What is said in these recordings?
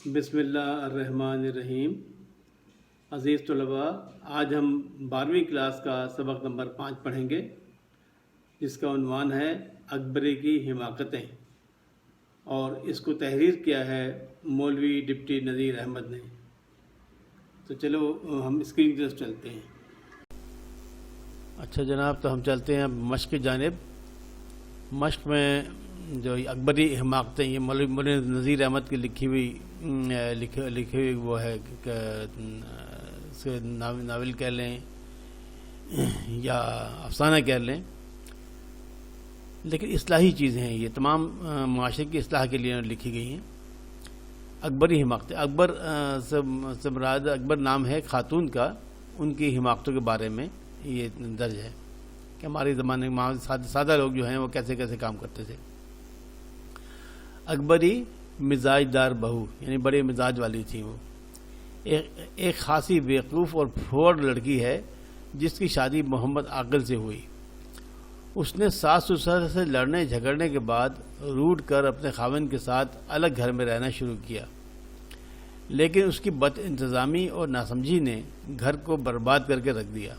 بسم اللہ الرحمن الرحیم۔ عزیز طلباء، آج ہم 12ویں کلاس کا سبق نمبر 5 پڑھیں گے، جس کا عنوان ہے اکبری کی حماقتیں، اور اس کو تحریر کیا ہے مولوی ڈپٹی نذیر احمد نے۔ تو چلو ہم اسکرین کی طرف چلتے ہیں۔ اچھا جناب، تو ہم چلتے ہیں مشق کی جانب۔ مشق میں جو اکبری حماقتیں، یہ مولوی نذیر احمد کی لکھی ہوئی وہ ہے، ناول کہہ لیں یا افسانہ کہہ لیں، لیکن اصلاحی چیزیں ہیں، یہ تمام معاشرے کی اصلاح کے لیے لکھی گئی ہیں۔ اکبری حماقتیں، اکبر سے مراد اکبر نام ہے خاتون کا، ان کی حماقتوں کے بارے میں یہ درج ہے کہ ہمارے زمانے میں سادہ لوگ جو ہیں وہ کیسے کیسے کام کرتے تھے۔ اکبری مزاج دار بہو، یعنی بڑے مزاج والی تھی وہ، ایک خاصی بیوقوف اور پھوڑ لڑکی ہے جس کی شادی محمد عاقل سے ہوئی۔ اس نے ساس سسر سے لڑنے جھگڑنے کے بعد روٹھ کر اپنے خاوند کے ساتھ الگ گھر میں رہنا شروع کیا، لیکن اس کی بد انتظامی اور ناسمجھی نے گھر کو برباد کر کے رکھ دیا۔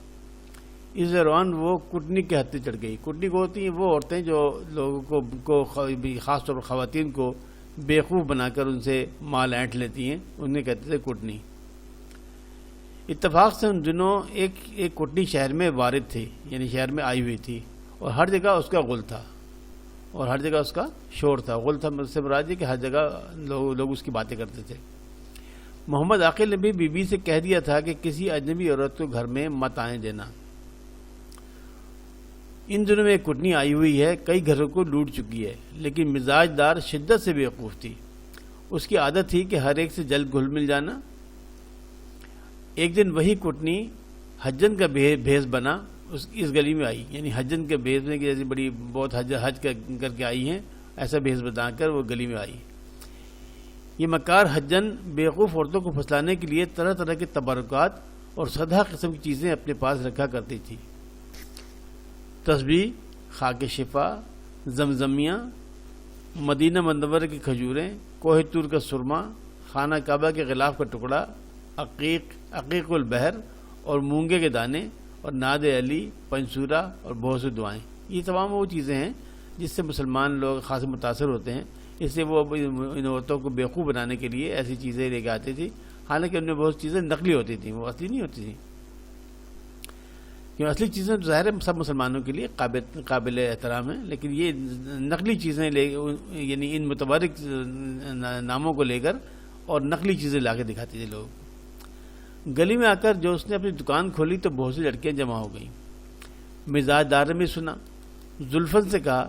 اس دوران وہ کٹنی کے ہتھے چڑھ گئی۔ کٹنی کو ہوتی ہیں وہ عورتیں جو لوگوں کو خاص طور پر خواتین کو بیوقوف بنا کر ان سے مال اینٹھ لیتی ہیں، انہیں کہتے تھے کٹنی۔ اتفاق سے ان دنوں ایک کٹنی شہر میں وارد تھی، یعنی شہر میں آئی ہوئی تھی، اور ہر جگہ اس کا غل تھا اور ہر جگہ اس کا شور تھا۔ غل تھا سے مراد یہ کہ ہر جگہ لوگ اس کی باتیں کرتے تھے۔ محمد عاقل نے بھی بی بی سے کہہ دیا تھا کہ کسی اجنبی عورت کو گھر میں مت آنے دینا۔ ان دنوں میں ایک کٹنی آئی ہوئی ہے، کئی گھروں کو لوٹ چکی ہے، لیکن مزاج دار شدت سے بیوقوف تھی۔ اس کی عادت تھی کہ ہر ایک سے جلد گھل مل جانا۔ ایک دن وہی کٹنی حجن کا بھیس بنا اس گلی میں آئی، یعنی حجن کے بھیس میں، جیسے بڑی بہت حج کر کے آئی ہیں، ایسا بھیس بنا کر وہ گلی میں آئی۔ یہ مکار حجن بیوقوف عورتوں کو پھنسلانے کے لیے طرح طرح کے تبرکات اور سدھا قسم کی چیزیں اپنے پاس رکھا کرتی تھی۔ تسبیح، خاک شفا، زمزمیاں، مدینہ منورہ کی کھجوریں، کوہ طور کا سرما، خانہ کعبہ کے غلاف کا ٹکڑا، عقیق البحر اور مونگے کے دانے، اور ناد علی، پنسورا اور بہت سی دعائیں، یہ تمام وہ چیزیں ہیں جس سے مسلمان لوگ خاص متاثر ہوتے ہیں۔ اس سے وہ ان عورتوں کو بیوقوف بنانے کے لیے ایسی چیزیں لے کے آتی تھی، حالانکہ ان میں بہت چیزیں نقلی ہوتی تھیں، وہ اصلی نہیں ہوتی تھیں، کیونکہ اصلی چیزیں ظاہر ہے سب مسلمانوں کے لیے قابل احترام ہیں، لیکن یہ نقلی چیزیں یعنی ان متبرک ناموں کو لے کر اور نقلی چیزیں لا کے دکھاتے تھے لوگ۔ گلی میں آ کر جو اس نے اپنی دکان کھولی تو بہت سی لڑکیاں جمع ہو گئیں۔ مزاج دار نے بھی سنا، زلفن سے کہا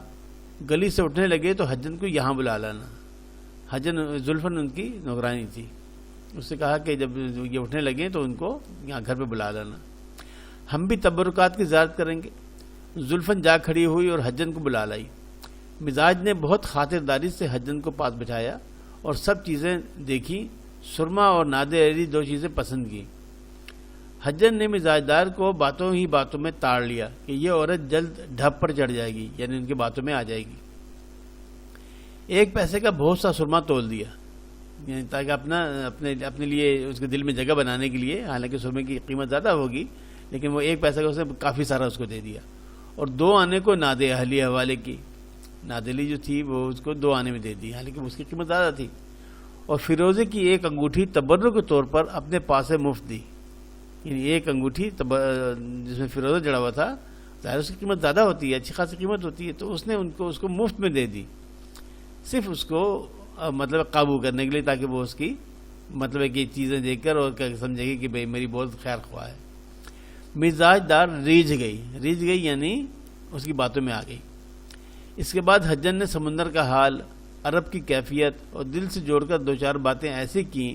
گلی سے اٹھنے لگے تو حجن کو یہاں بلا لانا۔ زلفن ان کی نوکرانی تھی، اس سے کہا کہ جب یہ اٹھنے لگے تو ان کو یہاں گھر پہ بلا لانا، ہم بھی تبرکات کی زیارت کریں گے۔ زلفن جا کھڑی ہوئی اور حجن کو بلا لائی۔ مزاج نے بہت خاطرداری سے حجن کو پاس بٹھایا اور سب چیزیں دیکھی۔ سرما اور ناد علی 2 چیزیں پسند کی۔ حجن نے مزاجدار کو باتوں ہی باتوں میں تاڑ لیا کہ یہ عورت جلد ڈھب پر چڑھ جائے گی، یعنی ان کی باتوں میں آ جائے گی۔ 1 پیسے کا بہت سا سرما تول دیا، یعنی تاکہ اپنے لیے اس کے دل میں جگہ بنانے کے لیے، حالانکہ سرمے کی قیمت زیادہ ہوگی، لیکن وہ 1 پیسے کا اس نے کافی سارا اس کو دے دیا، اور 2 آنے کو ناد اہلی حوالے کی۔ ناد علی جو تھی وہ اس کو 2 آنے میں دے دی، حالانکہ اس کی قیمت زیادہ تھی، اور فیروزے کی 1 انگوٹھی تبرک کے طور پر اپنے پاس سے مفت دی، یعنی 1 انگوٹھی جس میں فیروزہ جڑا ہوا تھا، ظاہر اس کی قیمت زیادہ ہوتی ہے، اچھی خاصی قیمت ہوتی ہے، تو اس نے اس کو مفت میں دے دی، صرف اس کو مطلب قابو کرنے کے لیے، تاکہ وہ اس کی مطلب کہ چیزیں دیکھ کر اور سمجھے گی کہ بھئی میری بہت خیر خواہ ہے۔ مزاج دار ریجھ گئی یعنی اس کی باتوں میں آ گئی۔ اس کے بعد حجن نے سمندر کا حال، عرب کی کیفیت اور دل سے جوڑ کر 2-4 باتیں ایسی کیں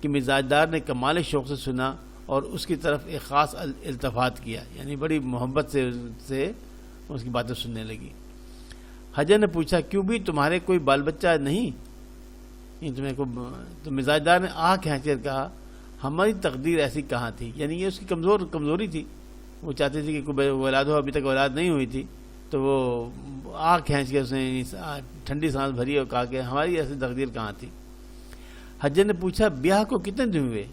کہ مزاجدار نے کمال شوق سے سنا اور اس کی طرف ایک خاص التفات کیا، یعنی بڑی محبت سے اس کی باتیں سننے لگی۔ حجن نے پوچھا کیوں بھی تمہارے کوئی بال بچہ نہیں؟ تو مزاجدار نے کھینچ کر کہا ہماری تقدیر ایسی کہاں تھی، یعنی یہ اس کی کمزوری تھی، وہ چاہتے تھے کہ کوئی اولاد ہو، ابھی تک اولاد نہیں ہوئی تھی، تو وہ آنکھ کھینچ کے اس نے ٹھنڈی سانس بھری اور کہا کہ ہماری ایسی تقدیر کہاں تھی۔ حجن نے پوچھا بیاہ کو کتنے دن ہوئے؟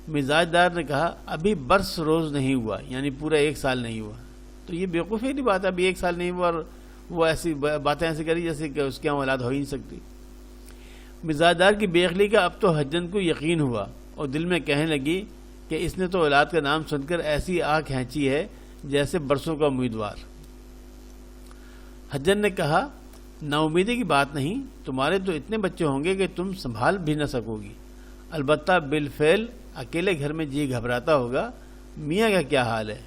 مزاج دار نے کہا ابھی برس روز نہیں ہوا، یعنی پورا 1 سال نہیں ہوا۔ تو یہ بیوقوفی کی بات ہے، ابھی 1 سال نہیں ہوا اور وہ ایسی باتیں ایسی کری جیسے کہ اس کے یہاں اولاد ہو ہی نہیں سکتی۔ مزاج دار کی بے عقلی کا اب تو حجن کو یقین ہوا اور دل میں کہنے لگی کہ اس نے تو اولاد کا نام سن کر ایسی آہ کھینچی ہے جیسے برسوں کا امیدوار۔ حجن نے کہا نا امیدی کی بات نہیں، تمہارے تو اتنے بچے ہوں گے کہ تم سنبھال بھی نہ سکو گی، البتہ بالفعل اکیلے گھر میں جی گھبراتا ہوگا، میاں کا کیا حال ہے؟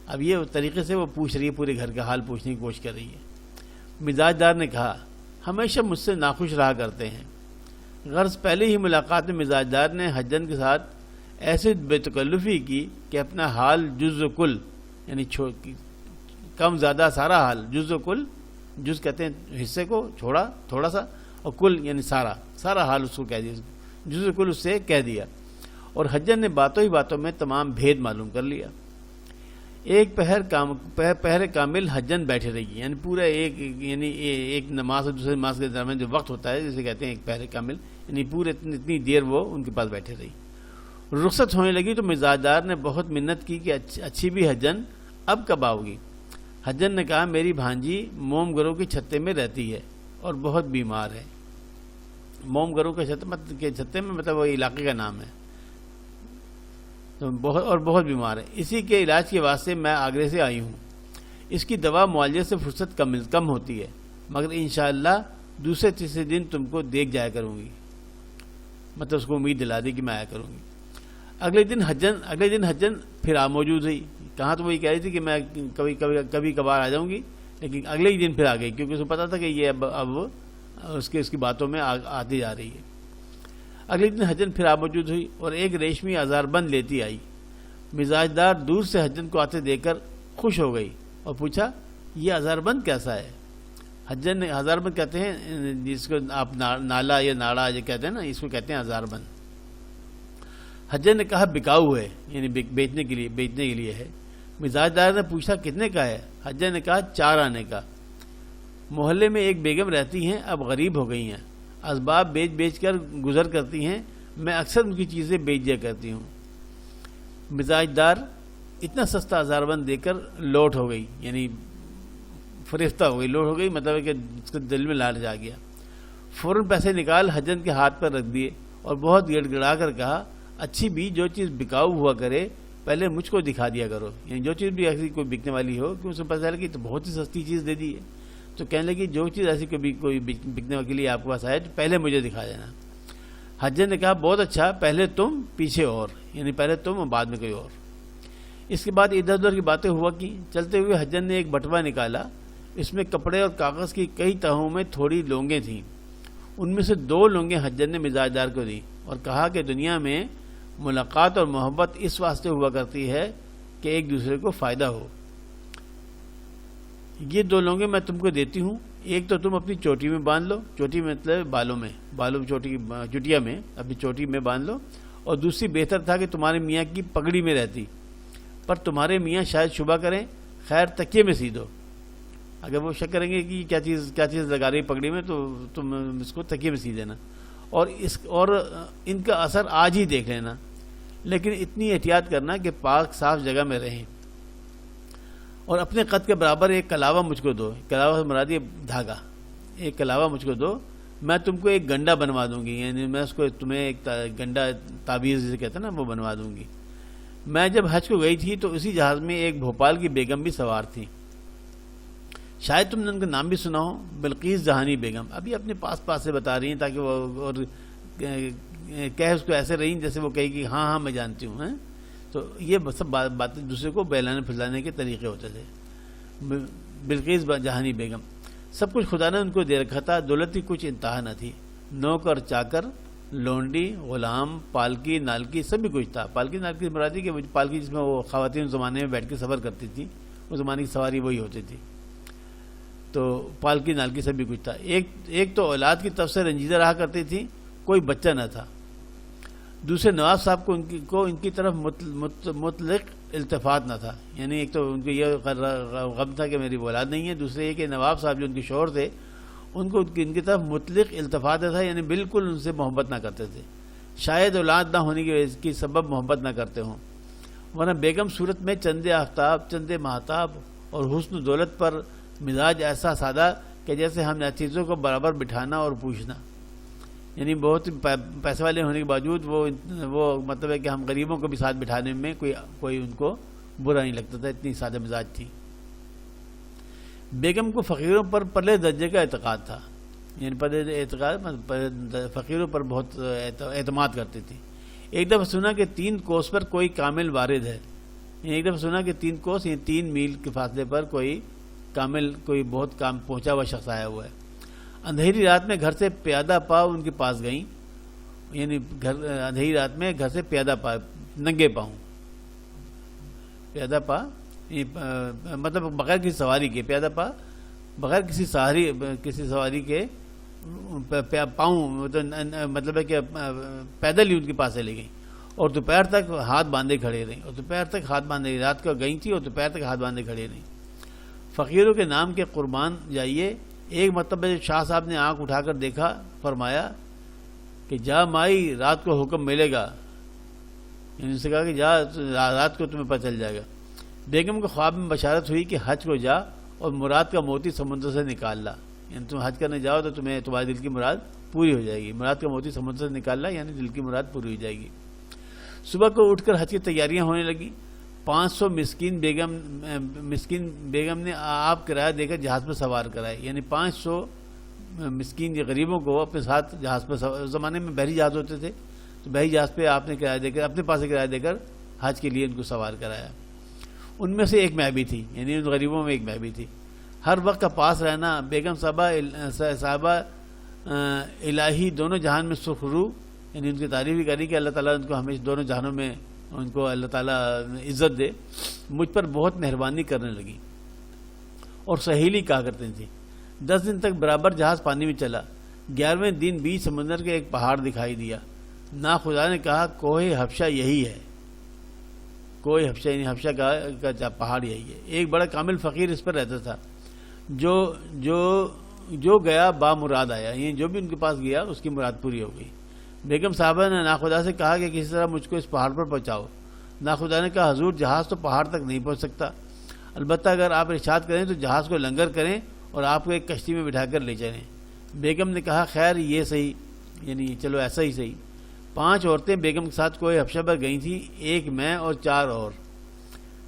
اب یہ طریقے سے وہ پوچھ رہی ہے، پورے گھر کا حال پوچھنے کی کوشش کر رہی ہے۔ مزاج دار نے کہا ہمیشہ مجھ سے ناخوش رہا کرتے ہیں۔ غرض پہلے ہی ملاقات میں مزاج دار نے حجن کے ساتھ ایسے بے تکلفی کی کہ اپنا حال جز و کل، یعنی کم زیادہ سارا حال، جز و کل، جز کہتے ہیں حصے کو، چھوڑا تھوڑا سا، اور کل یعنی سارا حال اس کو کہہ دیا، جز و کل اس سے کہہ دیا، اور حجن نے باتوں ہی باتوں میں تمام بھید معلوم کر لیا۔ ایک پہر کامل حجن بیٹھے رہی، یعنی پورا ایک نماز اور دوسرے نماز کے درمیان جو وقت ہوتا ہے جسے کہتے ہیں ایک پہر کامل، یعنی پورے اتنی دیر وہ ان کے پاس بیٹھے رہی۔ رخصت ہونے لگی تو مزاج دار نے بہت منت کی کہ اچھی بھی حجن اب کب آؤ گی؟ حجن نے کہا میری بھانجی موم گروں کی چھتے میں رہتی ہے اور بہت بیمار ہے۔ موم گروں کے چھتے میں مطلب وہ علاقے کا نام ہے، تو بہت بیمار ہے، اسی کے علاج کے واسطے میں آگرے سے آئی ہوں۔ اس کی دوا معالجے سے فرصت کم ہوتی ہے، مگر انشاءاللہ دوسرے تیسرے دن تم کو دیکھ جایا کروں گی، مطلب اس کو امید دلا دی کہ میں آیا کروں گی۔ اگلے دن حجن پھر موجود ہوئی، کہاں تو وہی کہہ رہی تھی کہ میں کبھی کبھار آ جاؤں گی، لیکن اگلے ہی دن پھر آ گئی، کیونکہ اس کو پتا تھا کہ یہ اب اس کی باتوں میں آتی جا رہی ہے۔ اگلے دن حجن پھر موجود ہوئی اور ایک ریشمی ہزار بند لیتی آئی۔ مزاج دار دور سے حجن کو آتے دیکھ کر خوش ہو گئی اور پوچھا یہ ہزار بند کیسا ہے؟ حجن نے ہزار بند کہتے ہیں جس کو آپ نالا یا ناڑا جو کہتے ہیں نا، اس کو کہتے ہیں ہزار بند۔ حجن نے کہا بکاؤ ہے، یعنی بیچنے کے لیے ہے۔ مزاج دار نے پوچھا کتنے کا ہے؟ حجن نے کہا 4 آنے کا۔ محلے میں ایک بیگم رہتی ہیں، اب غریب ہو گئی ہیں، اسباب بیچ کر گزر کرتی ہیں، میں اکثر ان کی چیزیں بیچ دیا کرتی ہوں۔ مزاج دار اتنا سستا ہزار بند دے کر لوٹ ہو گئی، یعنی فریفتہ ہو گئی، لوٹ ہو گئی مطلب ہے کہ اس کے دل میں لالچ آ گیا۔ فوراً پیسے نکال حجن کے ہاتھ پر رکھ دیے اور بہت گڑ گڑا کر کہا اچھی بھی جو چیز بکاؤ ہوا کرے پہلے مجھ کو دکھا دیا کرو، یعنی جو چیز بھی ایسی کوئی بکنے والی ہو کہ اس کو پتہ چلا کہ تو بہت ہی سستی چیز دے دی ہے، تو کہنے لگی جو چیز ایسی کوئی بکنے کے لیے آپ کے پاس آئے تو پہلے مجھے دکھا دینا۔ حجن نے کہا بہت اچھا، پہلے تم پیچھے اور، یعنی پہلے تم اور بعد میں کوئی اور۔ اس کے بعد ادھر ادھر کی باتیں ہوا کی۔ چلتے ہوئے حجن نے ایک بٹوا نکالا، اس میں کپڑے اور کاغذ کی کئی تہوں میں تھوڑی لونگیں تھیں، ان میں سے 2 لونگیں حجن نے مزاج دار کو دی اور کہا کہ دنیا میں ملاقات اور محبت اس واسطے ہوا کرتی ہے کہ ایک دوسرے کو فائدہ ہو۔ یہ 2 لونگیں میں تم کو دیتی ہوں، ایک تو تم اپنی چوٹی میں باندھ لو، چوٹی میں مطلب بالوں چوٹیا میں اپنی چوٹی میں باندھ لو، اور دوسری بہتر تھا کہ تمہارے میاں کی پگڑی میں رہتی، پر تمہارے میاں شاید شبہ کریں، خیر تکیے میں سی دو۔ اگر وہ شک کریں گے کہ کیا چیز لگا رہی پگڑی میں تو تم اس کو تکیے میں سی دینا، اور ان کا اثر آج ہی دیکھ لینا، لیکن اتنی احتیاط کرنا کہ پاک صاف جگہ میں رہیں، اور اپنے قد کے برابر ایک کلاوہ مجھ کو دو، کلاوہ سے مراد یہ دھاگا، ایک کلاوہ مجھ کو دو، میں تم کو ایک گنڈا بنوا دوں گی، یعنی میں اس کو تمہیں ایک گنڈا تعویذ جسے کہتے ہیں نا وہ بنوا دوں گی۔ میں جب حج کو گئی تھی تو اسی جہاز میں ایک بھوپال کی بیگم بھی سوار تھی، شاید تم نے ان کا نام بھی سنا ہو، بلقیس جہانی بیگم۔ ابھی اپنے پاس سے بتا رہی ہیں تاکہ وہ اور کہہ اس کو ایسے رہی جیسے وہ کہے کہ ہاں میں جانتی ہوں، تو یہ سب باتیں دوسرے کو بہلانے پھسلانے کے طریقے ہوتے تھے۔ بلقیس جہانی بیگم، سب کچھ خدا نے ان کو دے رکھا تھا، دولت کی کچھ انتہا نہ تھی، نوکر چاکر، لونڈی، غلام، پالکی، نالکی، سب بھی کچھ تھا۔ پالکی نالکی مرادی کہ پالکی جس میں وہ خواتین زمانے میں بیٹھ کے سفر کرتی تھی، اس زمانے کی سواری وہی ہوتی تھی، تو پالکی نالکی سب بھی کچھ تھا۔ ایک تو اولاد کی طرف سے رنجیدہ رہا کرتی تھی، کوئی بچہ نہ تھا۔ دوسرے نواب صاحب کو ان کی طرف مطلق التفات نہ تھا، یعنی ایک تو ان کو یہ غم تھا کہ میری اولاد نہیں ہے، دوسرے یہ کہ نواب صاحب جو ان کے شوہر تھے ان کو ان کی طرف مطلق التفات تھا، یعنی بالکل ان سے محبت نہ کرتے تھے، شاید اولاد نہ ہونے کی وجہ کی سبب محبت نہ کرتے ہوں، ورنہ بیگم صورت میں چند آفتاب، چند ماہتاب اور حسن و دولت پر مزاج ایسا سادہ کہ جیسے ہم چیزوں کو برابر بٹھانا اور پوچھنا، یعنی بہت پیسے والے ہونے کے باوجود وہ مطلب ہے کہ ہم غریبوں کو بھی ساتھ بٹھانے میں کوئی ان کو برا نہیں لگتا تھا، اتنی سادہ مزاج تھی۔ بیگم کو فقیروں پر پرلے درجے کا اعتقاد تھا، یعنی فقیروں پر بہت اعتماد کرتی تھی۔ ایک دفعہ سنا کہ 3 کوس پر کوئی کامل وارد ہے، یعنی ایک دفعہ سنا کہ 3 کوس یعنی 3 میل کے فاصلے پر کوئی بہت کام پہنچا ہوا شخص آیا ہوا ہے۔ اندھیری رات میں گھر سے پیادہ پا ان کے پاس گئیں، یعنی اندھیری رات میں گھر سے پیادہ پا، ننگے پاؤں، پیادہ پا مطلب بغیر کسی سواری کے، پیادہ پا بغیر کسی سواری کے پاؤں، مطلب ہے کہ پیدل ہی ان کے پاس چلے گئیں، اور دوپہر تک ہاتھ باندھے کھڑے رہیں، رات کو گئی تھی اور دوپہر تک ہاتھ باندھے کھڑے رہیں۔ فقیروں کے نام کے قربان جائیے، ایک مرتبہ شاہ صاحب نے آنکھ اٹھا کر دیکھا، فرمایا کہ جا مائی رات کو حکم ملے گا، یعنی ان سے کہا کہ جا رات کو تمہیں پتہ چل جائے گا۔ بیگم کو خواب میں بشارت ہوئی کہ حج کو جا اور مراد کا موتی سمندر سے نکال لا، یعنی تم حج کرنے جاؤ تو تمہارے دل کی مراد پوری ہو جائے گی، مراد کا موتی سمندر سے نکال لا یعنی دل کی مراد پوری ہو جائے گی۔ صبح کو اٹھ کر حج کی تیاریاں ہونے لگیں۔ 500 مسکین بیگم نے آپ کرایہ دے کر جہاز پر سوار کرائے، یعنی 500 مسکین غریبوں کو اپنے ساتھ جہاز پر اس زمانے میں بحری جہاز ہوتے تھے، تو بحری جہاز پہ آپ نے کرایہ دے کر اپنے پاس سے کرایہ دے کر حج کے لیے ان کو سوار کرایا۔ ان میں سے ایک میں بھی تھی، یعنی ان غریبوں میں ایک میں بھی تھی۔ ہر وقت کا پاس رہنا، بیگم صاحبہ الہی دونوں جہان میں سرخ رو، یعنی ان کی تعریف بھی کری کہ اللہ تعالیٰ ان کو ہمیشہ دونوں جہانوں میں ان کو اللہ تعالیٰ عزت دے، مجھ پر بہت مہربانی کرنے لگی اور سہیلی کہا کرتی تھی۔ 10 دن تک برابر جہاز پانی میں چلا۔ 11ویں دن بیچ سمندر کے ایک پہاڑ دکھائی دیا۔ نا خدا نے کہا کوہ حبشہ یہی ہے، کوہ حبشہ یعنی حبشہ کا پہاڑ یہی ہے۔ ایک بڑا کامل فقیر اس پر رہتا تھا، جو گیا با مراد آیا، یعنی جو بھی ان کے پاس گیا اس کی مراد پوری ہو گئی۔ بیگم صاحبہ نے ناخدا سے کہا کہ کسی طرح مجھ کو اس پہاڑ پر پہنچاؤ۔ ناخدا نے کہا حضور جہاز تو پہاڑ تک نہیں پہنچ سکتا، البتہ اگر آپ ارشاد کریں تو جہاز کو لنگر کریں اور آپ کو ایک کشتی میں بٹھا کر لے چلیں۔ بیگم نے کہا خیر یہ صحیح، یعنی چلو ایسا ہی صحیح۔ 5 عورتیں بیگم کے ساتھ کوئی حبشہ پر گئی تھیں، ایک میں اور 4 اور۔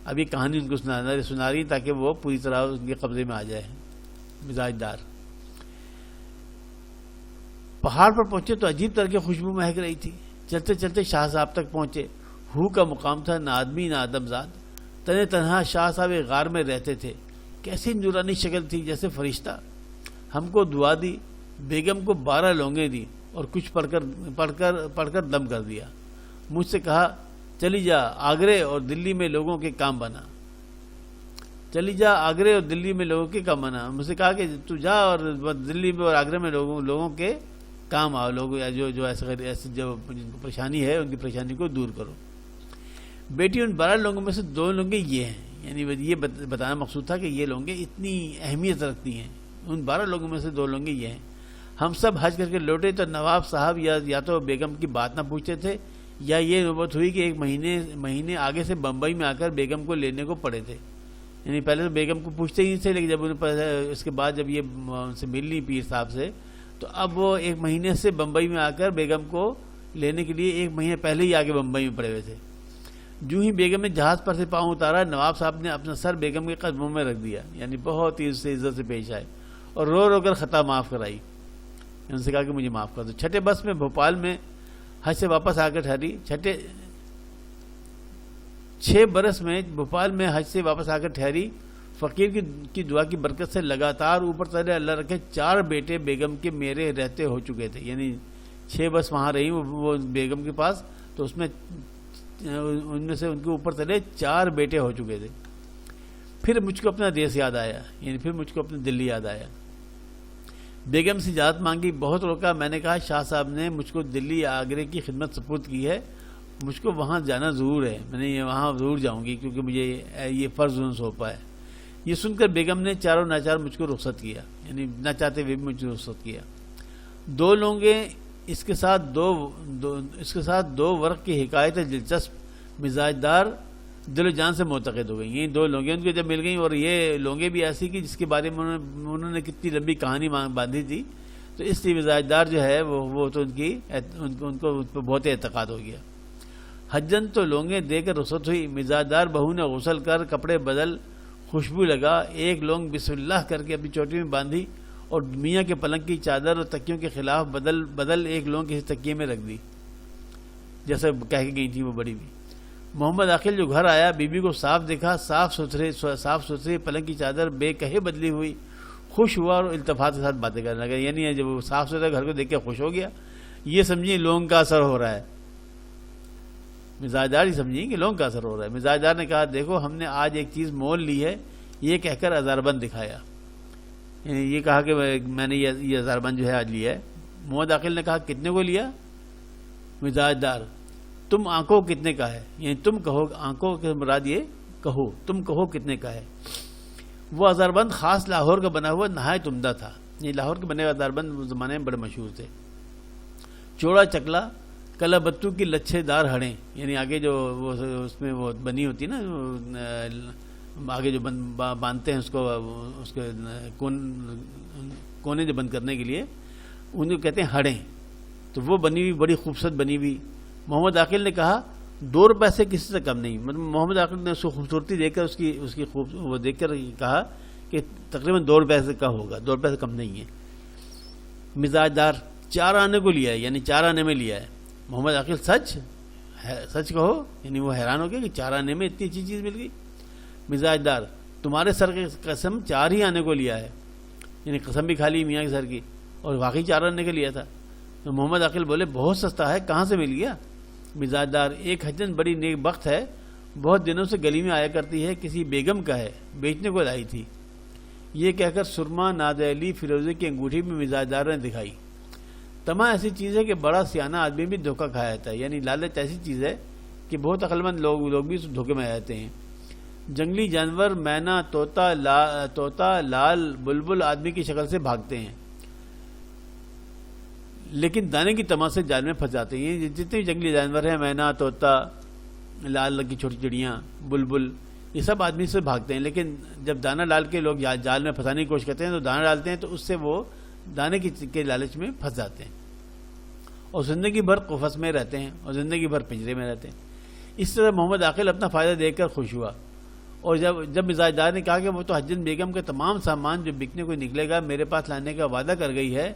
اب یہ کہانی ان کو سنا رہی تاکہ وہ پوری طرح ان کے قبضے میں آ جائے، مزاج دار۔ پہاڑ پر پہنچے تو عجیب طرح کی خوشبو مہک رہی تھی۔ چلتے چلتے شاہ صاحب تک پہنچے۔ ہو کا مقام تھا، نہ آدمی نہ آدمزاد، تنہا تنہا شاہ صاحب ایک غار میں رہتے تھے۔ کیسی نورانی شکل تھی جیسے فرشتہ۔ ہم کو دعا دی، بیگم کو 12 لونگیں دی اور کچھ پڑھ کر دم کر دیا۔ مجھ سے کہا چلی جا آگرے اور دلی میں لوگوں کے کام بنا، چلی جا آگرے اور دلی میں لوگوں کے کام بنا۔ مجھ سے کہا کہ تو جا اور دلی میں اور آگرے میں لوگوں کے کام آؤ، لوگ جو ایسے جو جن کو پریشانی ہے ان کی پریشانی کو دور کرو۔ بیٹی ان 12 لوگوں میں سے 2 لونگیں یہ ہیں، یعنی یہ بتانا مقصود تھا کہ یہ لونگیں اتنی اہمیت رکھتی ہیں۔ ان 12 لوگوں میں سے 2 لونگیں یہ ہیں۔ ہم سب حج کر کے لوٹے تو نواب صاحب یا تو بیگم کی بات نہ پوچھتے تھے یا یہ نوبت ہوئی کہ ایک مہینے آگے سے بمبئی میں آ کر بیگم کو لینے کو پڑے تھے۔ یعنی پہلے تو بیگم کو پوچھتے ہی نہیں تھے، لیکن جب انہیں اس کے بعد جب یہ ان سے مل لی پیر صاحب سے تو اب وہ 1 مہینے سے بمبئی میں آ کر بیگم کو لینے کے لیے 1 مہینے پہلے ہی آگے بمبئی میں پڑے ہوئے تھے۔ جو ہی بیگم نے جہاز پر سے پاؤں اتارا، نواب صاحب نے اپنا سر بیگم کے قدموں میں رکھ دیا، یعنی بہت ہی اس سے عزت سے پیش آئے اور رو رو کر خطا معاف کرائی۔ ان سے کہا کہ مجھے معاف کر دو۔ چھٹے بس میں بھوپال میں حج سے واپس آ کر ٹھہری۔ 6 برس میں بھوپال میں حج سے واپس آ کر ٹھہری۔ فقیر کی دعا کی برکت سے لگاتار اوپر تلے اللہ رکھے 4 بیٹے بیگم کے میرے رہتے ہو چکے تھے، یعنی 6 برس وہاں رہی وہ بیگم کے پاس، تو اس میں ان میں سے ان کے اوپر تلے 4 بیٹے ہو چکے تھے۔ پھر مجھ کو اپنا دیس یاد آیا، یعنی پھر مجھ کو اپنا دلی یاد آیا۔ بیگم سے اجازت مانگی، بہت روکا۔ میں نے کہا شاہ صاحب نے مجھ کو دلی آگرے کی خدمت سپرد کی ہے، مجھ کو وہاں جانا ضرور ہے، میں نے وہاں ضرور جاؤں گی کیونکہ مجھے یہ فرض سونپا ہے۔ یہ سن کر بیگم نے چاروں ناچار مجھ کو رخصت کیا، یعنی نہ چاہتے ہوئے بھی مجھ کو رخصت کیا۔ دو لونگے اس کے ساتھ دو ورق کی حکایت دلچسپ مزاج دار دل و جان سے معتقد ہو گئی۔ یہ دو لونگے ان کو جب مل گئیں، اور یہ لونگے بھی ایسی کہ جس کے بارے میں انہوں نے کتنی لمبی کہانی باندھی تھی، تو اس لیے مزاج دار جو ہے وہ تو ان کو بہت اعتقاد ہو گیا۔ حجن تو لونگے دے کر رخصت ہوئی، مزاج دار بہو نے غسل کر کپڑے بدل خوشبو لگا، ایک لونگ بسم اللہ کر کے اپنی چوٹی میں باندھی اور میاں کے پلنگ کی چادر اور تکیوں کے خلاف بدل ایک لونگ کسی تکیے میں رکھ دی، جیسے کہہ کے گئی تھی وہ بڑی بھی۔ محمد عاقل جو گھر آیا، بیوی کو صاف دیکھا، صاف ستھری پلنگ کی چادر بے کہے بدلی ہوئی، خوش ہوا اور التفات کے ساتھ باتیں کرنے لگا۔ یعنی جب وہ صاف ستھرا گھر کو دیکھ کے خوش ہو گیا، یہ سمجھیں لونگ کا اثر ہو رہا ہے، مزاج دار ہی سمجھیں کہ لونگ کا اثر ہو رہا ہے۔ مزاج دار نے کہا دیکھو ہم نے آج ایک چیز مول لی ہے، یہ کہہ کر ہزار بند دکھایا، یعنی یہ کہا کہ میں نے یہ ہزار بند جو ہے آج لیا ہے۔ محمد عاقل نے کہا کتنے کو لیا؟ مزاج دار تم آنکھوں کتنے کا ہے، یعنی تم کہو، آنکھوں کے مراد یہ کہو، تم کہو کتنے کا ہے۔ وہ ہزار بند خاص لاہور کا بنا ہوا نہایت عمدہ تھا، یہ لاہور کے بنے ہوئے ہزار بند اس زمانے میں بڑے مشہور تھے۔ چوڑا چکلا، کلا بتو کی لچھے دار ہڑیں، یعنی آگے جو وہ اس میں وہ بنی ہوتی نا، آگے جو باندھتے ہیں اس کے کونے جو بند کرنے کے لیے، ان کو کہتے ہیں ہڑیں، تو وہ بنی ہوئی بڑی خوبصورت بنی ہوئی۔ محمد عاقل نے کہا 2 روپے سے کسی سے کم نہیں، مطلب محمد عاقل نے اس کو خوبصورتی دیکھ کر اس کی وہ دیکھ کر کہا کہ تقریباً 2 روپے سے کا ہوگا، 2 روپے سے کم نہیں ہے۔ مزاج دار 4 آنے کو لیا ہے، یعنی 4 آنے میں لیا ہے۔ محمد عاقل سچ کہو، یعنی وہ حیران ہو گیا کہ 4 آنے میں اتنی اچھی چیز مل گئی۔ مزاج دار تمہارے سر کی قسم 4 ہی آنے کو لیا ہے، یعنی قسم بھی کھا لی میاں کے سر کی، اور واقعی 4 آنے کا لیا تھا۔ تو محمد عاقل بولے بہت سستا ہے، کہاں سے مل گیا؟ مزاج دار ایک حجن بڑی نیک بخت ہے، بہت دنوں سے گلی میں آیا کرتی ہے، کسی بیگم کا ہے، بیچنے کو لائی تھی۔ یہ کہہ کر سرما نادر علی فیروزے کی انگوٹھی میں مزاج دار نے دکھائی۔ تما ایسی چیز ہے کہ بڑا سیانہ آدمی بھی دھوکہ کھایا جاتا ہے، یعنی لالچ ایسی چیز ہے کہ بہت عقل مند لوگ بھی اس دھوکے میں آ جاتے ہیں۔ جنگلی جانور مینا، طوطا، لال، بلبل آدمی کی شکل سے بھاگتے ہیں، لیکن دانے کی تما سے جال میں پھنس جاتے ہیں۔ یہ جتنے بھی جنگلی جانور ہیں، مینا، طوطا، لال رنگ کی چھوٹی چڑیاں، بلبل، یہ سب آدمی سے بھاگتے ہیں، لیکن جب دانہ ڈال کے لوگ جال میں پھنسانے کی کوشش کرتے ہیں تو دانہ ڈالتے ہیں تو اس سے وہ دانے کے لالچ میں پھنس جاتے ہیں اور زندگی بھر قفس میں رہتے ہیں اور زندگی بھر پنجرے میں رہتے ہیں۔ اس طرح محمد عاقل اپنا فائدہ دیکھ کر خوش ہوا، اور جب مزاج دار نے کہا کہ وہ تو حجن بیگم کے تمام سامان جو بکنے کو نکلے گا میرے پاس لانے کا وعدہ کر گئی ہے،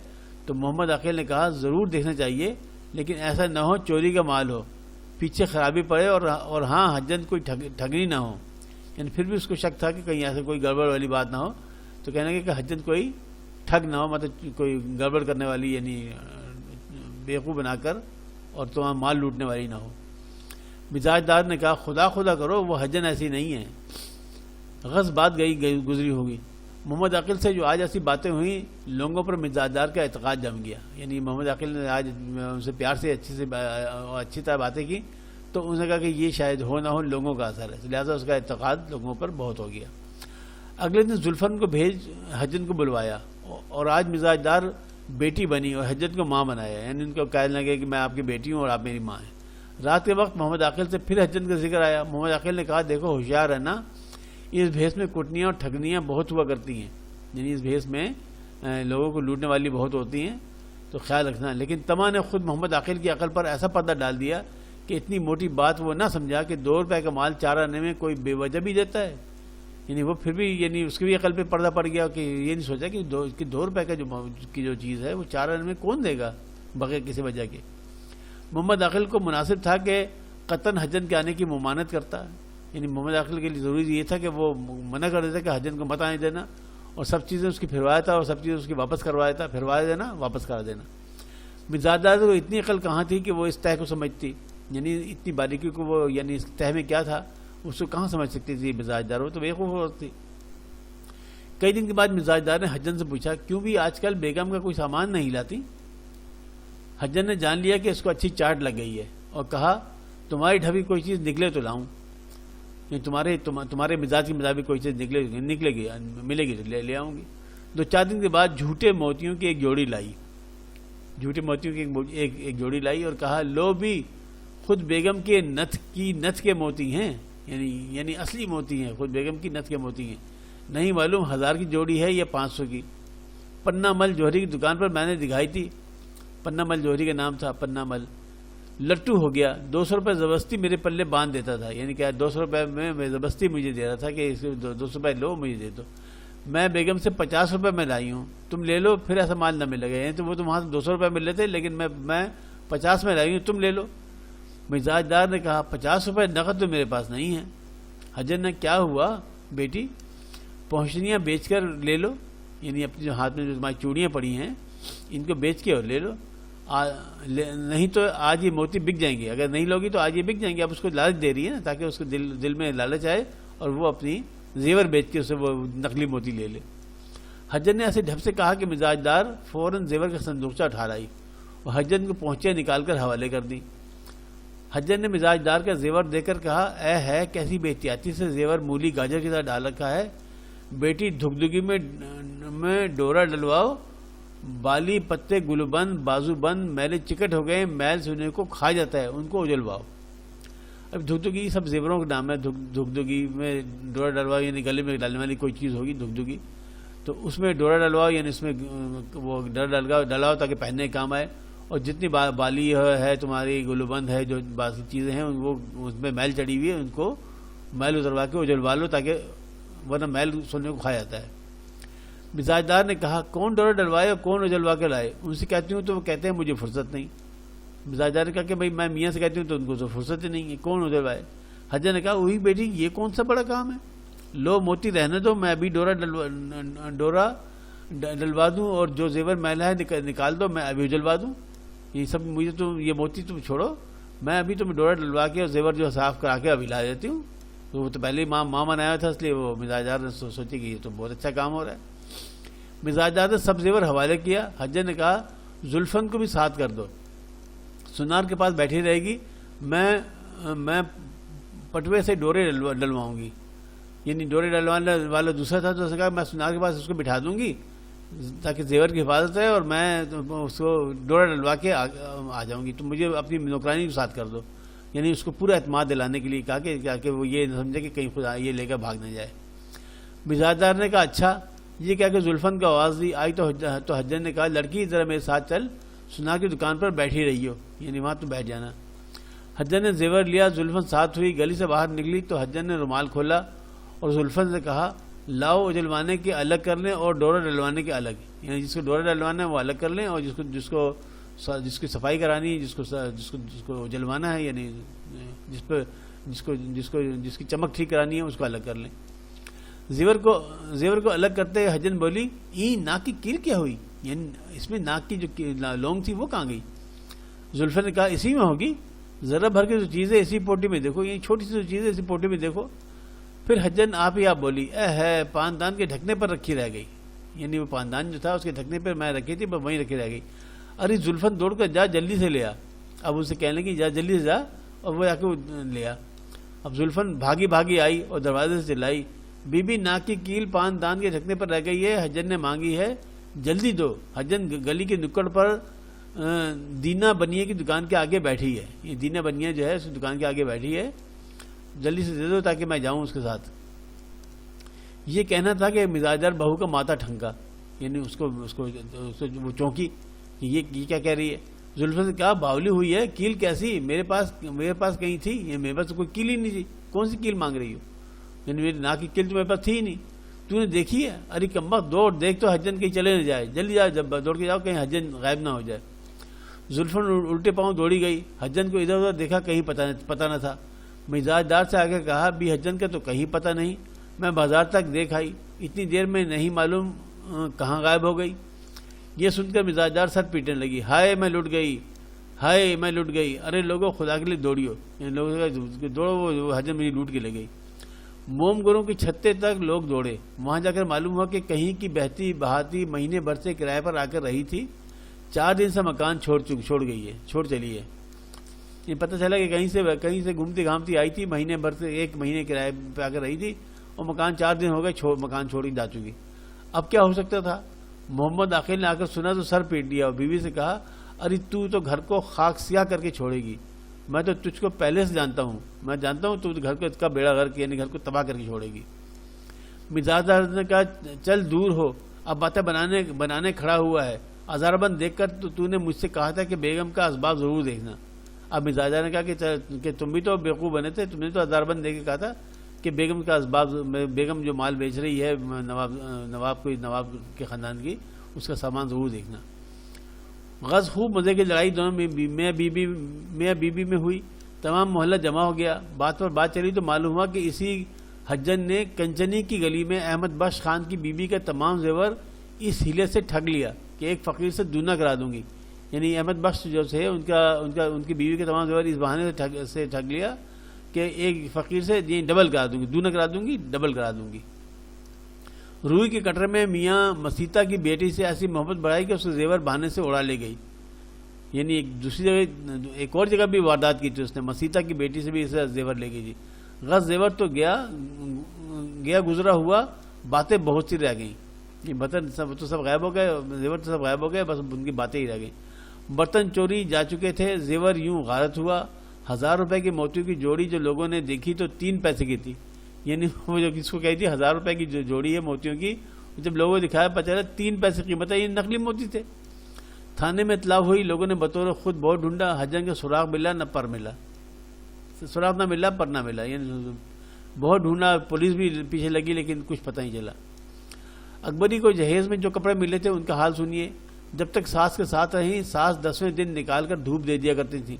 تو محمد عاقل نے کہا ضرور دیکھنا چاہیے، لیکن ایسا نہ ہو چوری کا مال ہو، پیچھے خرابی پڑے، اور ہاں حجن کوئی ٹھگنی نہ ہو، یعنی پھر بھی اس کو شک تھا کہ کہیں ایسا کوئی گڑبڑ والی بات نہ ہو، تو کہنے لگے کہ حجن کوئی ٹھگ نہ ہو، مطلب کوئی گڑبڑ کرنے والی، یعنی بیوقوف بنا کر اور تمہارا مال لوٹنے والی نہ ہو۔ مزاج دار نے کہا خدا کرو وہ حجن ایسی نہیں ہے، غص بات گزری ہوگی۔ محمد عاقل سے جو آج ایسی باتیں ہوئیں، لوگوں پر مزاج دار کا اعتقاد جم گیا، یعنی محمد عاقل نے آج ان سے پیار سے اچھی طرح باتیں کی، تو انہوں نے کہا کہ یہ شاید ہو نہ ہو لوگوں کا اثر ہے، لہٰذا اس کا اعتقاد لوگوں پر بہت ہو گیا۔ اگلے دن زلفن کو بھیج حجن کو بلوایا، اور آج مزاج دار بیٹی بنی اور حجن کو ماں بنایا، یعنی ان کو کہنے لگے کہ میں آپ کی بیٹی ہوں اور آپ میری ماں ہیں۔ رات کے وقت محمد عاقل سے پھر حجن کا ذکر آیا۔ محمد عاقل نے کہا دیکھو ہوشیار ہے نا، اس بھیس میں کٹنیاں اور ٹھگنیاں بہت ہوا کرتی ہیں، یعنی اس بھیس میں لوگوں کو لوٹنے والی بہت ہوتی ہیں، تو خیال رکھنا۔ لیکن تما نے خود محمد عاقل کی عقل پر ایسا پردہ ڈال دیا کہ اتنی موٹی بات وہ نہ سمجھا کہ 2 روپے کا مال 4 آنے میں کوئی بے وجہ بھی دیتا ہے، یعنی وہ پھر بھی، یعنی اس کی بھی عقل پہ پردہ پڑ گیا کہ یہ نہیں سوچا کہ 2 روپے کا جو چیز ہے وہ 4 آنے میں کون دے گا بغیر کسی وجہ کے۔ محمد عاقل کو مناسب تھا کہ قطن حجن کے آنے کی ممانعت کرتا، یعنی محمد عاقل کے لیے ضروری یہ تھا کہ وہ منع کر دیتا کہ حجن کو مت آنے دینا، اور سب چیزیں اس کی پھروایا تھا، اور سب چیزیں اس کی واپس کروایا تھا، پھروا دینا واپس کرا دینا۔ مزاج دار کو اتنی عقل کہاں تھی کہ وہ اس طے کو سمجھتی، یعنی اتنی باریکی کو وہ، یعنی اس طے میں کیا تھا اس کو کہاں سمجھ سکتی تھی مزاج دار، وہ تو بیوقوف ہوتی۔ کئی دن کے بعد مزاج دار نے حجن سے پوچھا کیوں بھی آج کل بیگم کا کوئی سامان نہیں لاتی؟ حجن نے جان لیا کہ اس کو اچھی چاٹ لگ گئی ہے اور کہا تمہاری ڈھبی کوئی چیز نکلے تو لاؤں۔ یہ تمہارے مزاج کے مطابق کوئی چیز نکلے گی ملے گی تو لے آؤں گی۔ 2-4 دن کے بعد جھوٹے موتیوں کی ایک جوڑی لائی، جھوٹے موتیوں کی ایک جوڑی لائی اور کہا لو بھی خود بیگم کے نتھ کے موتی ہیں، یعنی اصلی موتی ہیں، خود بیگم کی نتھ کے موتی ہیں، نہیں معلوم 1000 کی جوڑی ہے یا 500 کی۔ پنہ مل جوہری کی دکان پر میں نے دکھائی تھی، پنہ مل جوہری کا نام تھا، پنہ مل لٹو ہو گیا، 200 روپے زبردستی میرے پلے باندھ دیتا تھا، یعنی کہ 200 روپے میں زبردستی مجھے دے رہا تھا کہ 200 روپے لو مجھے دے دو، میں بیگم سے 50 روپے میں لائی ہوں، تم لے لو پھر ایسا مال نہ ملے گا، یعنی تو وہ تو وہاں سے 200 روپے مل لیتے لیکن میں 50 میں لائی ہوں، تم لے لو۔ مزاج دار نے کہا 50 روپے نقد تو میرے پاس نہیں ہے۔ حجر نے کیا ہوا بیٹی، پہنچنیاں بیچ کر لے لو، یعنی اپنے جو ہاتھ میں جو تمہاری چوڑیاں پڑی ہیں ان کو بیچ کے اور لے لو، نہیں تو آج یہ موتی بک جائیں گے، اگر نہیں لوگی تو آج یہ بک جائیں گے۔ اب اس کو لالچ دے رہی ہے نا تاکہ اس کے دل میں لالچ آئے اور وہ اپنی زیور بیچ کے اسے وہ نقلی موتی لے لے۔ حجر نے ایسے ڈھب سے کہا کہ مزاج دار فوراً زیور کا صندوقچہ اٹھا لائی اور حجر کو پہنچے نکال کر حوالے کر دی۔ حجر نے مزاج دار کا زیور دے کر کہا اے ہے کیسی بے احتیاطی سے زیور مولی گاجر کے ساتھ ڈال رکھا ہے، بیٹی دھگدگی میں ڈورا ڈلواؤ، بالی پتے گلو بند بازو بند میلے چکٹ ہو گئے، میل سونے کو کھا جاتا ہے، ان کو اجلواؤ۔ اب دھگدگی سب زیوروں کا نام ہے، دھگدگی میں ڈورا ڈلواؤ یعنی گلے میں ڈالنے والی کوئی چیز ہوگی دھگدگی، تو اس میں ڈورا ڈلواؤ یعنی اس میں وہ ڈورا ڈلاؤ تاکہ پہننے کے کام آئے، اور جتنی بالی ہے تمہاری گلو بند ہے جو باقی چیزیں ہیں وہ اس میں میل چڑھی ہوئی ہے ان کو میل اتروا کے اجلوا لو تاکہ ورنہ میل سونے کو کھا جاتا ہے۔ مزاج دار نے کہا کون ڈورا ڈلوائے اور کون اجلوا کے لائے، ان سے کہتی ہوں تو وہ کہتے ہیں مجھے فرصت نہیں۔ مزاج دار نے کہا کہ بھائی میں میاں سے کہتی ہوں تو ان کو تو فرصت ہی نہیں ہے، کون اجلوائے۔ حجر نے کہا وہی بیٹی یہ کون سا بڑا کام ہے، لو موتی رہنے دو، میں ابھی ڈورا ڈلوا دوں اور جو زیور میلا ہے نکال دو، میں ابھی اجلوا دوں، یہ سب مجھے تو یہ موتی تم چھوڑو، میں ابھی تمہیں ڈورا ڈلوا کے اور زیور جو صاف کرا کے ابھی لا دیتی ہوں۔ تو وہ تو پہلے ہی ماں منایا تھا، اس لیے وہ مزاج دار نے سوچی کہ یہ تو بہت اچھا کام ہو رہا ہے۔ مزاج دار نے سب زیور حوالے کیا۔ حجر نے کہا زلفن کو بھی ساتھ کر دو، سنار کے پاس بیٹھی رہے گی، میں پٹوے سے ڈورے ڈلواؤں گی، یعنی ڈورے ڈلوانے والا دوسرا تھا تو اس نے کہا میں سنار کے پاس اس کو بٹھا دوں گی تاکہ زیور کی حفاظت ہے اور میں اس کو ڈورا ڈلوا کے آ جاؤں گی، تو مجھے اپنی نوکرانی کو ساتھ کر دو، یعنی اس کو پورا اعتماد دلانے کے لیے کہا کہ وہ یہ سمجھے کہ کہیں خدا یہ لے کر بھاگ نہ جائے۔ مزاج دار نے کہا اچھا، یہ کہہ کے زلفن کا آواز دی آئی تو حجر نے کہا لڑکی ذرا میرے ساتھ چل، سنار کی دکان پر بیٹھی رہی ہو، یعنی وہاں تو بیٹھ جانا۔ حجر نے زیور لیا، زلفن ساتھ ہوئی، گلی سے باہر نکلی تو حجر نے رومال کھولا اور زلفن سے کہا لاؤ اجلوانے کے الگ کر لیں اور ڈورا ڈلوانے کے الگ، یعنی جس کو ڈورا ڈلوانا ہے وہ الگ کر لیں اور جس کی صفائی کرانی ہے، جس کو اجلوانا ہے یعنی جس کی چمک ٹھیک کرانی ہے اس کو الگ کر لیں۔ زیور کو الگ کرتے حجر بولی ناک کی کیل کیا ہوئی، یعنی اس میں ناک کی جو لونگ تھی وہ کہاں گئی؟ زلفن نے کہا اسی میں ہوگی، ذرا بھر کے جو چیزیں اسی پوٹی میں دیکھو، یہ چھوٹی سی جو چیزیں اسی پوٹی میں دیکھو۔ پھر حجر آپ ہی آپ بولی اے ہے پاندان کے ڈھکنے پر رکھی رہ گئی، یعنی وہ پاندان جو تھا اس کے ڈھکنے پر میں رکھی تھی پر وہیں رکھی رہ گئی۔ ارے زلفن دوڑ کر جا جلدی سے لیا، اب اسے کہنے لگی جا جلدی سے جا، اور وہ جا کے لیا۔ اب زلفن بھاگی آئی اور دروازے سے چلائی بی بی ناک کی کیل پاندان کے ڈھکنے پر رہ گئی ہے، حجر نے مانگی ہے جلدی دو۔ حجر گلی کے نکڑ پر دینا بنیے کی دکان کے آگے بیٹھی ہے، یہ دینا بنیے جو ہے اس دکان کے آگے بیٹھی ہے، جلدی سے دے دو تاکہ میں جاؤں اس کے ساتھ۔ یہ کہنا تھا کہ مزاجدار بہو کا ماتھا ٹھنکا، یعنی اس کو وہ چونکی کہ یہ کیا کہہ رہی ہے۔ زلفن سے کہا باولی ہوئی ہے، کیل کیسی، میرے پاس کہیں تھی، یہ میرے پاس کوئی کیل ہی نہیں تھی، کون سی کیل مانگ رہی ہو، یعنی میری ناک کی کیل تو میرے پاس تھی ہی نہیں، تو نے دیکھی ہے؟ ارے کمبخت دوڑ دیکھ تو حجر کہیں چلے نہ جائے، جلدی جا جب دوڑ کے جاؤ کہیں حجر غائب نہ ہو جائے۔ زلفن الٹے پاؤں دوڑی گئی، حجر کو ادھر ادھر دیکھا کہیں پتہ نہ تھا۔ مزاج دار سے آگے کہا بھی حجر کا تو کہیں پتہ نہیں، میں بازار تک دیکھ آئی، اتنی دیر میں نہیں معلوم کہاں غائب ہو گئی۔ یہ سن کر مزاج دار سر پیٹنے لگی، ہائے میں لٹ گئی، ارے لوگوں خدا کے لیے دوڑیو، یعنی لوگوں دوڑو، وہ حجر میری لوٹ کے لے گئی۔ موم گروں کی چھتے تک لوگ دوڑے، وہاں جا کر معلوم ہوا کہ کہیں کی بہتی بہاتی مہینے بھر سے کرائے پر آ کر رہی تھی، 4 دن سے مکان چھوڑ چلی ہے، یہ پتہ چلا کہ کہیں سے گھومتی گھامتی آئی تھی، مہینے بھر سے 1 مہینے کرائے پہ آ کر رہی تھی، اور مکان 4 دن ہو گئے مکان چھوڑ کے جا چکی. اب کیا ہو سکتا تھا؟ محمد عاقل نے آ کر سنا تو سر پیٹ دیا اور بیوی سے کہا ارے تو گھر کو خاک سیاہ کر کے چھوڑے گی، میں تو تجھ کو پہلے سے جانتا ہوں، میں جانتا ہوں تو گھر کو اس کا بیڑا غرق یعنی گھر کو تباہ کر کے چھوڑے گی. مزاج نے کہا چل دور ہو، اب باتیں بنانے کھڑا ہوا ہے، ہزاربند دیکھ کر تو نے مجھ سے کہا تھا کہ بیگم کا اسباب ضرور دیکھنا. اب مزاجہ نے کہا کہ تم بھی تو بیوقوف بنے تھے، تم نے تو ہزاربند دیکھ کے کہا تھا کہ بیگم کا اسباب، بیگم جو مال بیچ رہی ہے نواب کے خاندان کی، اس کا سامان ضرور دیکھنا. غز خوب مزے کی لڑائی دونوں میاں بیوی میں ہوئی، تمام محلہ جمع ہو گیا. بات پر بات چلی تو معلوم ہوا کہ اسی حجن نے کنچنی کی گلی میں احمد بخش خان کی بیوی کا تمام زیور اس ہیلے سے ٹھگ لیا کہ ایک فقیر سے دونا کرا دوں گی. یعنی احمد بخش جو سے ان کی بیوی کے تمام زیور اس بہانے سے ٹھگ لیا کہ ایک فقیر سے ڈبل کرا دوں گی، دونا کرا دوں گی، ڈبل کرا دوں گی. روئی کے کٹرے میں میاں مسیطہ کی بیٹی سے ایسی محبت بڑھائی کہ اسے زیور بہانے سے اڑا لے گئی. یعنی ایک اور جگہ بھی واردات کی تھی اس نے، مسیطہ کی بیٹی سے بھی اسے زیور لے گئی تھی. غز زیور تو گیا گزرا ہوا، باتیں بہت سی رہ گئیں. یہ برتن تو سب غائب ہو گئے، زیور تو سب غائب ہو گئے، بس ان کی باتیں ہی رہ گئیں. برتن چوری جا چکے تھے، زیور یوں غارت ہوا. 1000 روپے کی موتیوں کی جوڑی جو لوگوں نے دیکھی تو 3 پیسے کی تھی. یعنی وہ جو کس کو کہی تھی 1000 روپے کی جو جوڑی ہے موتیوں کی، جب لوگوں نے دکھایا پتہ چلا 3 پیسے قیمت ہے، یہ نقلی موتی تھے. تھانے میں اطلاع ہوئی، لوگوں نے بطور خود بہت ڈھونڈا، حجن کا سراغ ملا نہ پر ملا، سراغ نہ ملا پر نہ ملا. یعنی بہت ڈھونڈا، پولیس بھی پیچھے لگی لیکن کچھ پتہ نہیں چلا. اکبری کو جہیز میں جو کپڑے ملے تھے ان کا حال سنیے. جب تک ساس کے ساتھ رہیں، ساس 10ویں دن نکال کر دھوپ دے دیا کرتی تھی.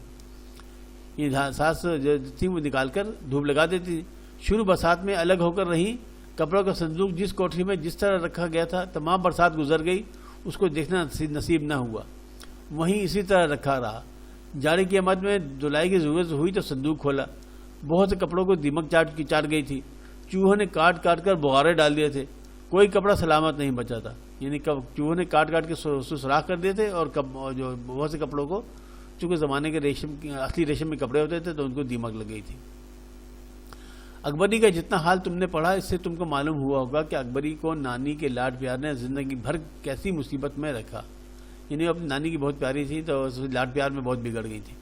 یہ ساس جو تھی وہ نکال کر دھوپ لگا دیتی تھی. شروع برسات میں الگ ہو کر رہیں. کپڑوں کا صندوق جس کوٹھی میں جس طرح رکھا گیا تھا، تمام برسات گزر گئی، اس کو دیکھنا نصیب نہ ہوا، وہیں اسی طرح رکھا رہا. جاڑے کی آمد میں دھلائی کی ضرورت ہوئی تو صندوق کھولا. بہت سے کپڑوں کو دیمک چاٹ گئی تھی، چوہوں نے کاٹ کے بغارے ڈال دیے تھے، کوئی کپڑا سلامت نہیں بچا تھا. یعنی چوہوں نے کاٹ کے سوراخ کر دیے تھے، اور جو بہت سے کپڑوں کو، چونکہ زمانے کے اصلی ریشم کے کپڑے ہوتے تھے تو ان کو دیمک لگ گئی تھی. اکبری کا جتنا حال تم نے پڑھا، اس سے تم کو معلوم ہوا ہوگا کہ اکبری کو نانی کے لاڈ پیار نے زندگی بھر کیسی مصیبت میں رکھا. یعنی اپنی نانی کی بہت پیاری تھی تو لاڈ پیار میں بہت بگڑ گئی تھی.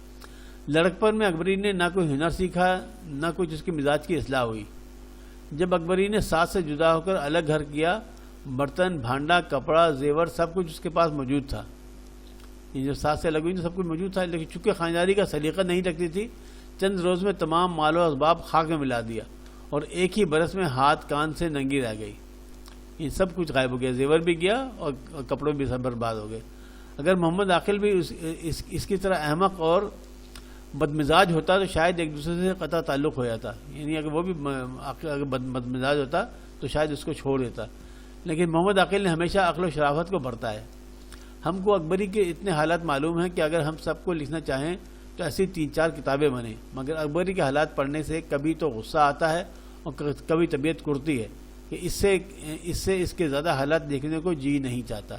لڑکپن میں اکبری نے نہ کوئی ہنر سیکھا، نہ کچھ اس کے مزاج کی اصلاح ہوئی. جب اکبری نے ساس سے جدا ہو کر الگ گھر کیا، برتن بھانڈا کپڑا زیور سب کچھ اس کے پاس موجود تھا. یہ جو ساس سے الگ ہوئی تو سب کچھ موجود تھا، لیکن چونکہ خانداری کا سلیقہ نہیں رکھتی تھی، چند روز میں تمام مال و اسباب خاک میں ملا دیا، اور ایک ہی برس میں ہاتھ کان سے ننگی رہ گئی. یہ سب کچھ غائب ہو گیا، زیور بھی گیا اور کپڑوں بھی سب برباد ہو گئے. اگر محمد عاقل بھی اس کی طرح احمق اور بدمزاج ہوتا تو شاید ایک دوسرے سے قطع تعلق ہو جاتا. یعنی اگر وہ بھی بدمزاج ہوتا تو شاید اس کو چھوڑ دیتا. لیکن محمد عاقل نے ہمیشہ عقل و شرافت کو بڑھتا ہے. ہم کو اکبری کے اتنے حالات معلوم ہیں کہ اگر ہم سب کو لکھنا چاہیں تو ایسی 3-4 کتابیں بنیں، مگر اکبری کے حالات پڑھنے سے کبھی تو غصہ آتا ہے اور کبھی طبیعت کرتی ہے کہ اس سے اس کے زیادہ حالات دیکھنے کو جی نہیں چاہتا.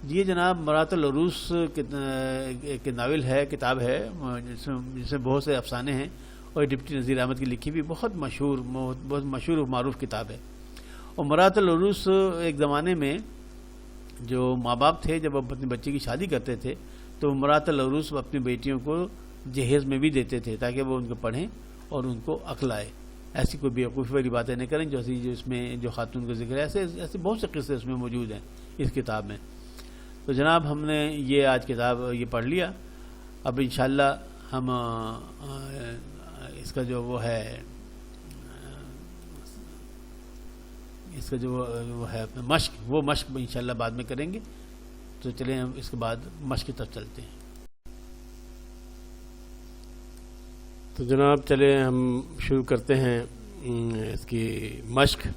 یہ جناب مرات العروس کے ناول ہے، کتاب ہے جس میں بہت سے افسانے ہیں، اور ڈپٹی نذیر احمد کی لکھی بھی بہت مشہور و معروف کتاب ہے. اور مرات العروس ایک زمانے میں جو ماں باپ تھے جب اپنی بچی کی شادی کرتے تھے تو مرات العروس اپنی بیٹیوں کو جہیز میں بھی دیتے تھے تاکہ وہ ان کو پڑھیں اور ان کو عقل آئے. ایسی کوئی بیوقوفی والی باتیں نہیں کریں جو اس میں جو خاتون کا ذکر ہے. ایسے بہت سے قصے اس میں موجود ہیں اس کتاب میں. تو جناب ہم نے یہ آج کتاب یہ پڑھ لیا. اب انشاءاللہ ہم اس کا جو وہ ہے مشق، وہ مشق انشاءاللہ بعد میں کریں گے. تو چلیں ہم اس کے بعد مشق کی طرف چلتے ہیں. تو جناب چلیں ہم شروع کرتے ہیں اس کی مشق.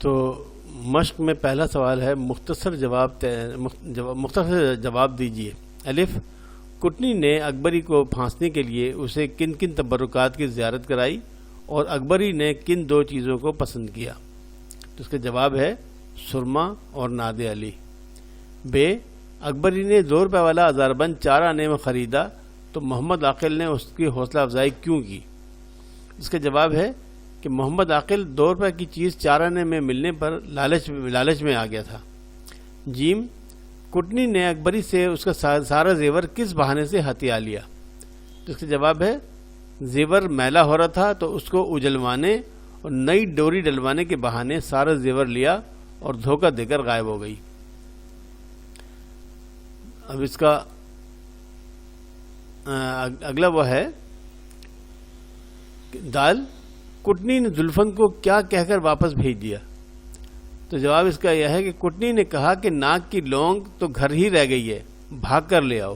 تو مشق میں پہلا سوال ہے، مختصر جواب دیجیے. الف، کٹنی نے اکبری کو پھانسنے کے لیے اسے کن کن تبرکات کی زیارت کرائی اور اکبری نے کن 2 چیزوں کو پسند کیا؟ تو اس کا جواب ہے سرما اور ناد علی. بے، اکبری نے 2 روپے والا ہزاربند 4 آنے میں خریدا تو محمد عاقل نے اس کی حوصلہ افزائی کیوں کی؟ اس کا جواب ہے کہ محمد عاقل 2 روپے کی چیز 4 آنے میں ملنے پر لالچ میں آ گیا تھا۔ جیم، کٹنی نے اکبری سے اس کا سارا زیور کس بہانے سے ہتھیا لیا؟ تو اس کا جواب ہے زیور میلا ہو رہا تھا تو اس کو اجلوانے اور نئی ڈوری ڈلوانے کے بہانے سارا زیور لیا اور دھوکہ دے کر غائب ہو گئی۔ اب اس کا اگلا وہ ہے دال، کٹنی نے زلفن کو کیا کہہ کر واپس بھیج دیا؟ تو جواب اس کا یہ ہے کہ کٹنی نے کہا کہ ناک کی لونگ تو گھر ہی رہ گئی ہے، بھاگ کر لے آؤ۔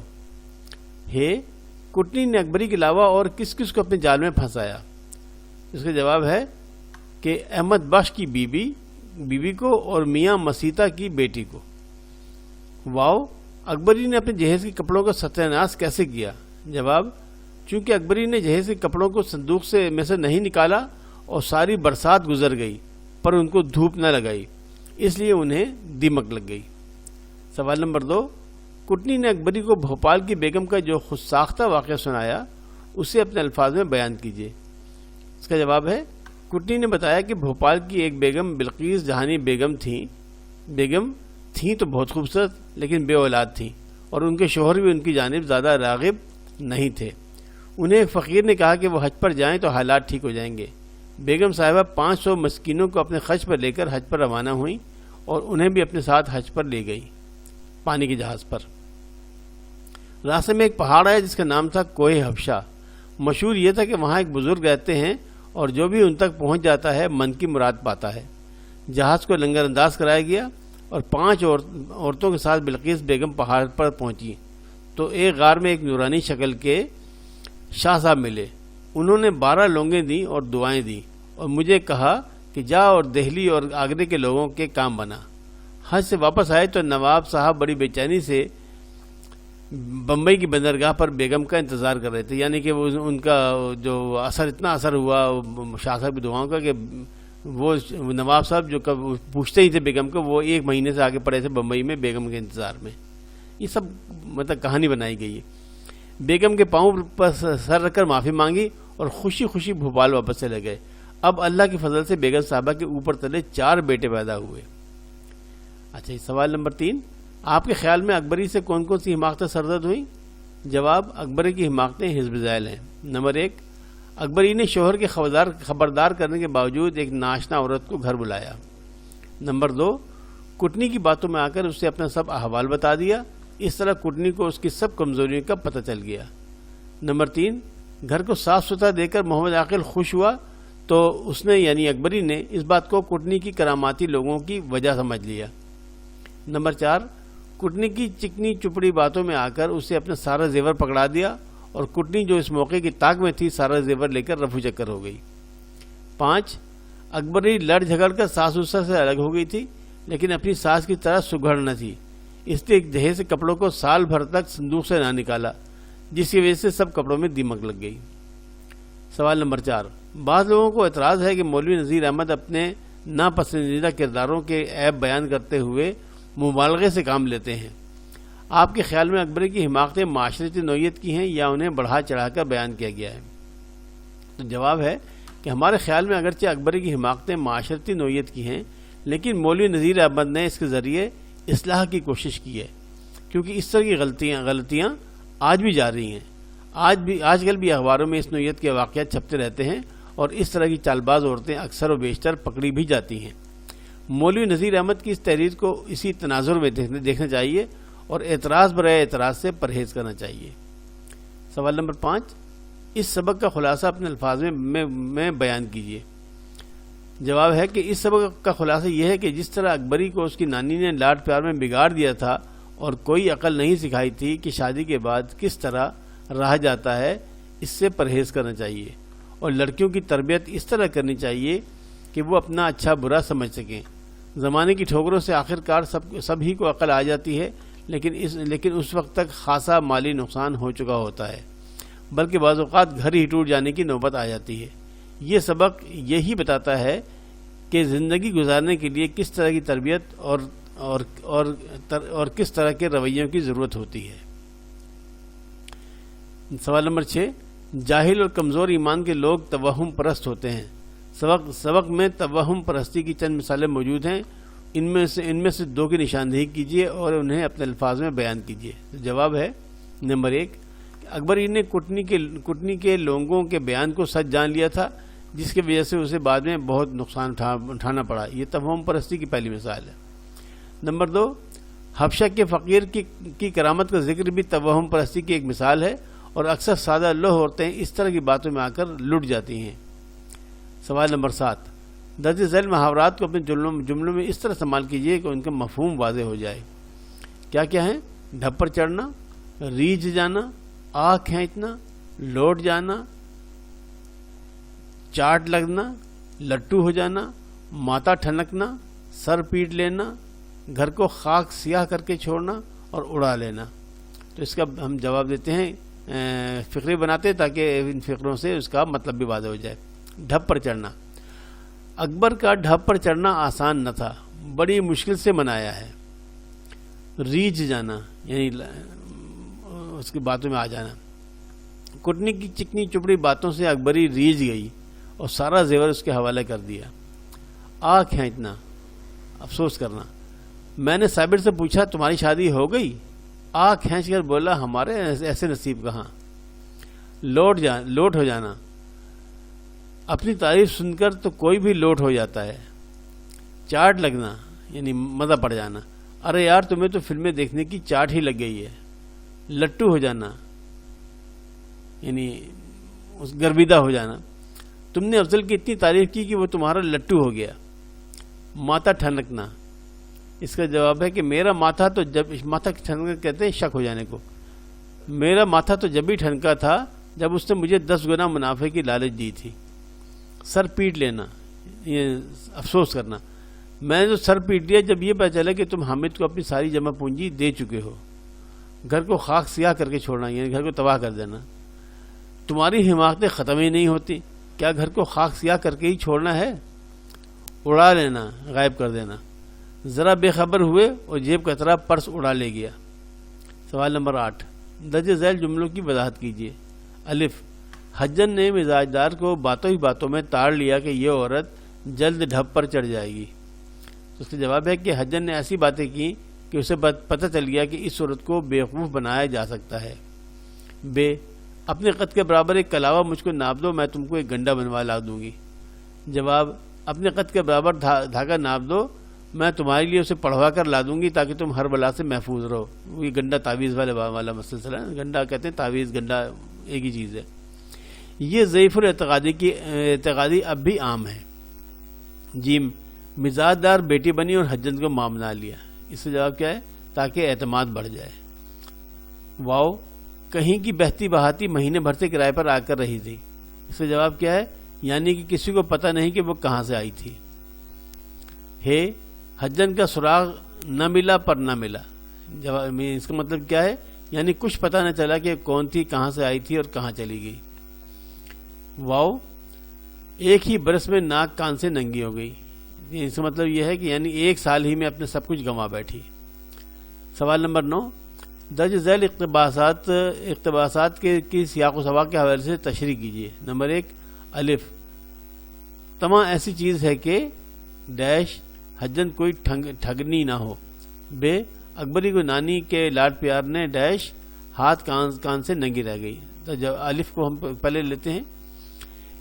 کٹنی نے اکبری کے علاوہ اور کس کس کو اپنے جال میں پھنسایا؟ اس کا جواب ہے کہ احمد بخش کی بیوی کو اور میاں مسیطہ کی بیٹی کو۔ واو، اکبری نے اپنے جہیز کے کپڑوں کا ستیہ ناش کیسے کیا؟ جواب، چونکہ اکبری نے جہیز کے کپڑوں کو صندوق میں سے نہیں نکالا اور ساری برسات گزر گئی پر ان کو دھوپ نہ لگائی، اس لیے انہیں دیمک لگ گئی۔ سوال نمبر 2، کٹنی نے اکبری کو بھوپال کی بیگم کا جو خود ساختہ واقعہ سنایا اسے اپنے الفاظ میں بیان کیجیے۔ اس کا جواب ہے کٹنی نے بتایا کہ بھوپال کی ایک بیگم بلقیس جہانی بیگم تھیں تو بہت خوبصورت لیکن بے اولاد تھیں اور ان کے شوہر بھی ان کی جانب زیادہ راغب نہیں تھے۔ انہیں ایک فقیر نے کہا کہ وہ حج پر جائیں تو حالات ٹھیک ہو جائیں گے۔ بیگم صاحبہ 500 مسکینوں کو اپنے خرچ پر لے کر حج پر روانہ ہوئیں اور انہیں بھی اپنے ساتھ حج پر لے گئی پانی کے جہاز پر۔ راستے میں ایک پہاڑ آیا جس کا نام تھا کوہ حبشہ۔ مشہور یہ تھا کہ وہاں ایک بزرگ رہتے ہیں اور جو بھی ان تک پہنچ جاتا ہے من کی مراد پاتا ہے۔ جہاز کو لنگر انداز کرایا گیا اور 5 عورتوں کے ساتھ بلقیس بیگم پہاڑ پر پہنچی تو ایک غار میں ایک نورانی شکل کے شاہ صاحب ملے۔ انہوں نے 12 لونگیں دیں اور دعائیں دیں اور مجھے کہا کہ جا اور دہلی اور آگرے کے لوگوں کے کام بنا۔ حج سے واپس آئے تو نواب صاحب بڑی بے چینی سے بمبئی کی بندرگاہ پر بیگم کا انتظار کر رہے تھے، یعنی کہ وہ ان کا جو اتنا اثر ہوا شاہ صاحب کی دعاؤں کا کہ وہ نواب صاحب جو پوچھتے ہی تھے بیگم کو، وہ 1 مہینے سے آگے پڑے تھے بمبئی میں بیگم کے انتظار میں۔ یہ سب مطلب کہانی بنائی گئی ہے۔ بیگم کے پاؤں پر سر رکھ کر معافی مانگی اور خوشی خوشی بھوپال واپس چلے گئے۔ اب اللہ کی فضل سے بیگم صاحبہ کے اوپر تلے 4 بیٹے پیدا ہوئے۔ اچھا، سوال نمبر 3، آپ کے خیال میں اکبری سے کون کون سی حماقتیں سرزد ہوئیں؟ جواب، اکبری کی حماقتیں حزب ذیل ہیں۔ نمبر 1، اکبری نے شوہر کے خبردار کرنے کے باوجود ایک ناشنا عورت کو گھر بلایا۔ نمبر 2، کٹنی کی باتوں میں آ کر اسے اپنا سب احوال بتا دیا، اس طرح کٹنی کو اس کی سب کمزوریوں کا پتہ چل گیا۔ نمبر 3، گھر کو صاف ستھرا دیکھ کر محمد عاقل خوش ہوا تو اس نے یعنی اکبری نے اس بات کو کٹنی کی کراماتی لوگوں کی وجہ سمجھ لیا۔ نمبر 4، کٹنی کی چکنی چپڑی باتوں میں آ کر اسے اپنا سارا زیور پکڑا دیا اور کٹنی جو اس موقع کی طاق میں تھی سارا زیور لے کر رفو چکر ہو گئی۔ 5، اکبری لڑ جھگڑ کر ساس سسر سے الگ ہو گئی تھی لیکن اپنی ساس کی طرح سگڑ نہ تھی، اس لیے ایک جہیز سے کپڑوں کو سال بھر تک صندوق سے نہ نکالا جس کی وجہ سے سب کپڑوں میں دیمک لگ گئی۔ سوال نمبر 4، بعض لوگوں کو اعتراض ہے کہ مولوی نذیر احمد اپنے ناپسندیدہ کرداروں کے عیب بیان کرتے ہوئے مبالغے سے کام لیتے ہیں۔ آپ کے خیال میں اکبری کی حماقتیں معاشرتی نوعیت کی ہیں یا انہیں بڑھا چڑھا کر بیان کیا گیا ہے؟ تو جواب ہے کہ ہمارے خیال میں اگرچہ اکبری کی حماقتیں معاشرتی نوعیت کی ہیں لیکن مولوی نذیر احمد نے اس کے ذریعے اصلاح کی کوشش کی ہے، کیونکہ اس طرح کی غلطیاں آج بھی جاری ہیں۔ آج کل بھی اخباروں میں اس نوعیت کے واقعات چھپتے رہتے ہیں اور اس طرح کی چال باز عورتیں اکثر و بیشتر پکڑی بھی جاتی ہیں۔ مولوی نذیر احمد کی اس تحریر کو اسی تناظر میں دیکھنا چاہیے اور اعتراض برائے اعتراض سے پرہیز کرنا چاہیے۔ سوال نمبر 5، اس سبق کا خلاصہ اپنے الفاظ میں بیان کیجیے۔ جواب ہے کہ اس سبق کا خلاصہ یہ ہے کہ جس طرح اکبری کو اس کی نانی نے لاڈ پیار میں بگاڑ دیا تھا اور کوئی عقل نہیں سکھائی تھی کہ شادی کے بعد کس طرح رہا جاتا ہے، اس سے پرہیز کرنا چاہیے اور لڑکیوں کی تربیت اس طرح کرنی چاہیے کہ وہ اپنا اچھا برا سمجھ سکیں۔ زمانے کی ٹھوکروں سے آخرکار سبھی کو عقل آ جاتی ہے لیکن اس وقت تک خاصا مالی نقصان ہو چکا ہوتا ہے، بلکہ بعض اوقات گھر ہی ٹوٹ جانے کی نوبت آ جاتی ہے۔ یہ سبق یہی بتاتا ہے کہ زندگی گزارنے کے لیے کس طرح کی تربیت اور اور کس طرح کے رویوں کی ضرورت ہوتی ہے۔ سوال نمبر 6، جاہل اور کمزور ایمان کے لوگ توہم پرست ہوتے ہیں۔ سبق میں توہم پرستی کی چند مثالیں موجود ہیں، ان میں سے 2 کی نشاندہی کیجیے اور انہیں اپنے الفاظ میں بیان کیجیے۔ جواب ہے نمبر 1، اکبری نے کٹنی کے لوگوں کے بیان کو سچ جان لیا تھا، جس کی وجہ سے اسے بعد میں بہت نقصان اٹھانا پڑا۔ یہ توہم پرستی کی پہلی مثال ہے۔ نمبر 2، حبشہ کے فقیر کی کرامت کا ذکر بھی توہم پرستی کی ایک مثال ہے، اور اکثر سادہ لوح عورتیں اس طرح کی باتوں میں آ کر لٹ جاتی ہیں۔ سوال نمبر 7، درج ذیل محاورات کو اپنے جملوں میں اس طرح استعمال کیجیے کہ ان کا مفہوم واضح ہو جائے۔ کیا کیا ہیں؟ ڈھب پر چڑھنا، ریجھ جانا، آہ کھینچنا، لوٹ جانا، چاٹ لگنا، لٹو ہو جانا، ماتا ٹھنکنا، سر پیٹ لینا، گھر کو خاک سیاہ کر کے چھوڑنا اور اڑا لینا۔ تو اس کا ہم جواب دیتے ہیں، فقرے بناتے ہیں تاکہ ان فقروں سے اس کا مطلب بھی واضح ہو جائے۔ ڈھب پر چڑھنا، اکبر کا ڈھب پر چڑھنا آسان نہ تھا، بڑی مشکل سے منایا ہے۔ ریجھ جانا یعنی اس کی باتوں میں آ جانا، کٹنی کی چکنی چپڑی باتوں سے اکبری ریجھ گئی اور سارا زیور اس کے حوالے کر دیا۔ آہ کھینچنا، افسوس کرنا، میں نے صابر سے پوچھا تمہاری شادی ہو گئی؟ آہ کھینچ کر بولا ہمارے ایسے نصیب کہاں۔ لوٹ ہو جانا، اپنی تعریف سن کر تو کوئی بھی لوٹ ہو جاتا ہے۔ چاٹ لگنا یعنی مزہ پڑ جانا، ارے یار تمہیں تو فلمیں دیکھنے کی چاٹ ہی لگ گئی ہے۔ لٹو ہو جانا یعنی گرویدہ ہو جانا، تم نے افضل کی اتنی تعریف کی کہ وہ تمہارا لٹو ہو گیا۔ ماتا ٹھنکنا، اس کا جواب ہے کہ میرا ماتھا ٹھنکنا کہتے ہیں شک ہو جانے کو، میرا ماتھا تو جب ہی ٹھنکا تھا جب اس نے مجھے 10 گنا منافع کی لالچ دی تھی۔ سر پیٹ لینا، یہ افسوس کرنا، میں نے تو سر پیٹ لیا جب یہ پتہ چلا کہ تم حامد کو اپنی ساری جمع پونجی دے چکے ہو۔ گھر کو خاک سیاہ کر کے چھوڑنا یعنی گھر کو تباہ کر دینا، تمہاری حماقتیں ختم ہی نہیں ہوتی، کیا گھر کو خاک سیاہ کر کے ہی چھوڑنا ہے۔ اڑا لینا، غائب کر دینا، ذرا بے خبر ہوئے اور جیب کا طرح پرس اڑا لے گیا۔ سوال نمبر 8، درج ذیل جملوں کی وضاحت کیجیے۔ الف، حجن نے مزاجدار کو باتوں ہی باتوں میں تاڑ لیا کہ یہ عورت جلد ڈھب پر چڑھ جائے گی۔ اس کا جواب ہے کہ حجن نے ایسی باتیں کی کہ اسے پتہ چل گیا کہ اس عورت کو بیوقوف بنایا جا سکتا ہے۔ بے، اپنے قد کے برابر ایک کلاوہ مجھ کو ناپ دو، میں تم کو ایک گنڈا بنوا لا دوں گی۔ جواب، اپنے قد کے برابر دھاگا ناپ دو، میں تمہارے لیے اسے پڑھوا کر لا دوں گی تاکہ تم ہر بلا سے محفوظ رہو۔ یہ گنڈا تعویذ والا مسئلہ ہے، گنڈا کہتے ہیں تعویذ گنڈا ایک ہی چیز ہے۔ یہ ضعیف الاعتقادی اب بھی عام ہے۔ جیم، مزاج دار بیٹی بنی اور حجن کو ماں بنا لیا۔ اس کا جواب کیا ہے؟ تاکہ اعتماد بڑھ جائے۔ واو، کہیں کی بہتی بہاتی مہینے بھر سے کرائے پر آ کر رہی تھی۔ اس کا جواب کیا ہے؟ یعنی کہ کسی کو پتہ نہیں کہ وہ کہاں سے آئی تھی۔ ہے، حجن کا سراغ نہ ملا پر نہ ملا۔ جواب اس کا مطلب کیا ہے؟ یعنی کچھ پتہ نہ چلا کہ کون تھی، کہاں سے آئی تھی اور کہاں چلی گئی۔ واو، ایک ہی برس میں ناک کان سے ننگی ہو گئی۔ اس کا مطلب یہ ہے کہ یعنی ایک سال ہی میں اپنے سب کچھ گنوا بیٹھی۔ سوال نمبر 9، درج ذیل اقتباسات کی سیاق و سباق کے حوالے سے تشریح کیجیے۔ نمبر 1، الف، تمام ایسی چیز ہے کہ ڈیش حجن کوئی ٹھگنی نہ ہو۔ بے، اکبری کو نانی کے لاڈ پیار نے ڈیش ہاتھ کان سے ننگی رہ گئی۔ تو الف کو ہم پہلے لیتے ہیں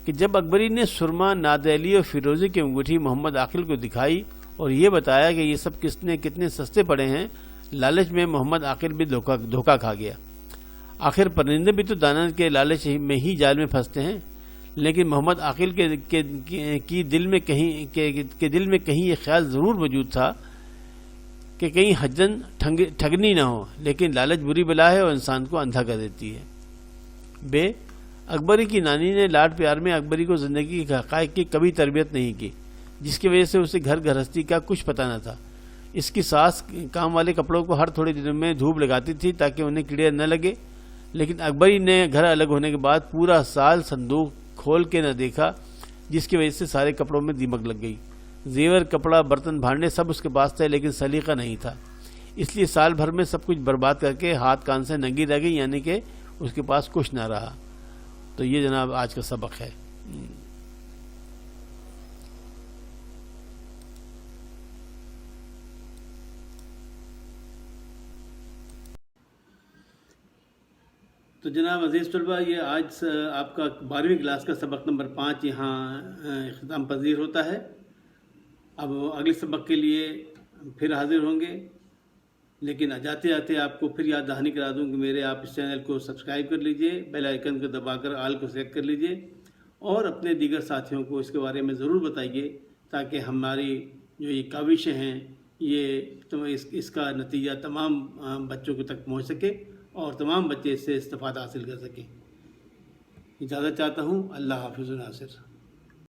کہ جب اکبری نے سرما، نادیلی اور فیروزی کی انگوٹھی محمد عاقل کو دکھائی اور یہ بتایا کہ یہ سب کتنے سستے پڑے ہیں، لالچ میں محمد عاقل بھی دھوکہ کھا گیا۔ آخر پرندے بھی تو دانا کے لالچ میں ہی جال میں پھنستے ہیں، لیکن محمد عاقل کے دل میں کہیں یہ خیال ضرور موجود تھا کہ کہیں حجن ٹھگنی نہ ہو، لیکن لالچ بری بلا ہے اور انسان کو اندھا کر دیتی ہے۔ بے، اکبری کی نانی نے لاڈ پیار میں اکبری کو زندگی کے حقائق کی کبھی تربیت نہیں کی، جس کی وجہ سے اسے گھر گھرستی کا کچھ پتہ نہ تھا۔ اس کی ساس کام والے کپڑوں کو ہر تھوڑے دنوں میں دھوپ لگاتی تھی تاکہ انہیں کیڑے نہ لگے، لیکن اکبری نے گھر الگ ہونے کے بعد پورا سال صندوق کھول کے نہ دیکھا، جس کی وجہ سے سارے کپڑوں میں دیمک لگ گئی۔ زیور، کپڑا، برتن بھانڈے سب اس کے پاس تھے، لیکن سلیقہ نہیں تھا، اس لیے سال بھر میں سب کچھ برباد کر کے ہاتھ کان سے ننگی رہ گئی، یعنی کہ اس کے پاس کچھ نہ رہا۔ تو یہ جناب آج کا سبق ہے۔ تو جناب عزیز طلباء، یہ آج آپ کا 12ویں کلاس کا سبق نمبر 5 یہاں اختتام پذیر ہوتا ہے۔ اب اگلے سبق کے لیے پھر حاضر ہوں گے، لیکن جاتے جاتے آپ کو پھر یاد دہانی کرا دوں کہ میرے آپ اس چینل کو سبسکرائب کر لیجئے، بیل آئیکن کو دبا کر آل کو سلیکٹ کر لیجئے، اور اپنے دیگر ساتھیوں کو اس کے بارے میں ضرور بتائیے، تاکہ ہماری جو یہ کاوشیں ہیں اس کا نتیجہ تمام بچوں کو تک پہنچ سکے اور تمام بچے اس سے استفادہ حاصل کر سکیں۔ اجازت چاہتا ہوں۔ اللہ حافظ و ناصر۔